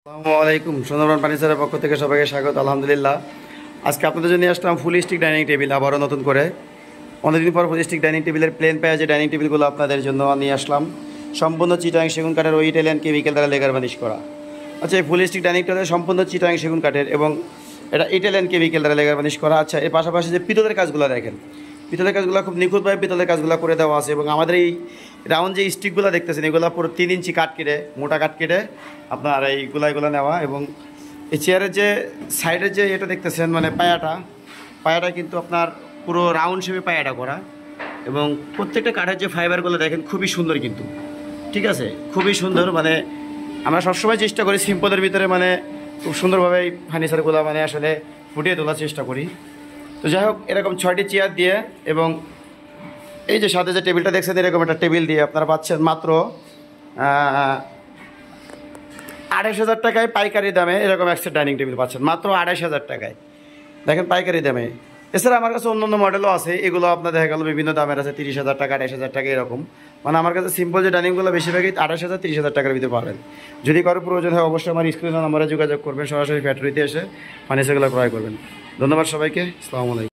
আসসালামু আলাইকুম। সুন্দরবন ফার্নিচারের পক্ষ থেকে সবাইকে স্বাগত। আলহামদুলিল্লাহ, আজকে আপনাদের জন্য আসলাম ফুল স্টিক ডাইনিং টেবিল আবারও নতুন করে। অনেকদিন পর ফুল স্টিক ডাইনিং টেবিলের প্লেন পেয়ে যে ডাইনিং টেবিলগুলো আপনাদের জন্য নিয়ে আসলাম। সম্পূর্ণ চিটাং সেগুন কাঠের ও ইটালিয়ান কেমিক্যাল দ্বারা লেগার বানিশ করা। আচ্ছা, এই ফুল স্টিক ডাইনিং টেবিল সম্পূর্ণ চিটাং সেগুন কাঠের এবং এটা ইটালিয়ান কেমিক্যাল দ্বারা লেগার বানিশ করা। আচ্ছা, এর পাশাপাশি যে পিতলের কাজগুলো দেখেন, পিতলের কাজগুলো খুব নিখুঁতভাবে পিতলের কাজগুলো করে দেওয়া আছে এবং আমাদের এই রাউন্ড যে স্টিকগুলো দেখতেছেন এগুলো পুরো 3 ইঞ্চি কাঠ কেটে, মোটা কাঠ কেটে আপনার এইগুলো নেওয়া। এবং এই চেয়ারের যে সাইডের যে এটা দেখতেছেন মানে পায়াটা কিন্তু আপনার পুরো রাউন্ড শেপে পায়াটা করা এবং প্রত্যেকটা কাঠের যে ফাইবারগুলো দেখেন খুবই সুন্দর কিন্তু, ঠিক আছে, খুবই সুন্দর। মানে আমরা সবসময় চেষ্টা করি সিম্পলের ভিতরে মানে খুব সুন্দরভাবে এই ফার্নিচারগুলো মানে আসলে ফুটিয়ে তোলার চেষ্টা করি। তো যাই হোক, এরকম 6টি চেয়ার দিয়ে এবং এই যে সাথে যে টেবিলটা দেখছেন এরকম একটা টেবিল দিয়ে আপনারা পাচ্ছেন মাত্র 28,000 টাকায় পাইকারি দামে। এরকম একটা ডাইনিং টেবিল পাচ্ছেন মাত্র 28,000 টাকায়, দেখেন পাইকারি দামে। এছাড়া আমার কাছে অন্য মডেলও আছে, এগুলো আপনার দেখা গেল বিভিন্ন দামের আছে, 30,000 টাকা, 28,000 টাকা এরকম। মানে আমার কাছে সিম্পল যে ডাইনিংগুলো বেশিরভাগই 28,000 30,000 টাকার ভিতরে পাবেন। যদি কারো প্রয়োজন হয় অবশ্যই আমার স্ক্রিনের নাম্বারে যোগাযোগ করবেন, সরাসরি ফ্যাক্টরিতে এসে ফার্নিচারগুলো ক্রয় করবেন। ধন্যবাদ সবাইকে। আসসালামু আলাইকুম।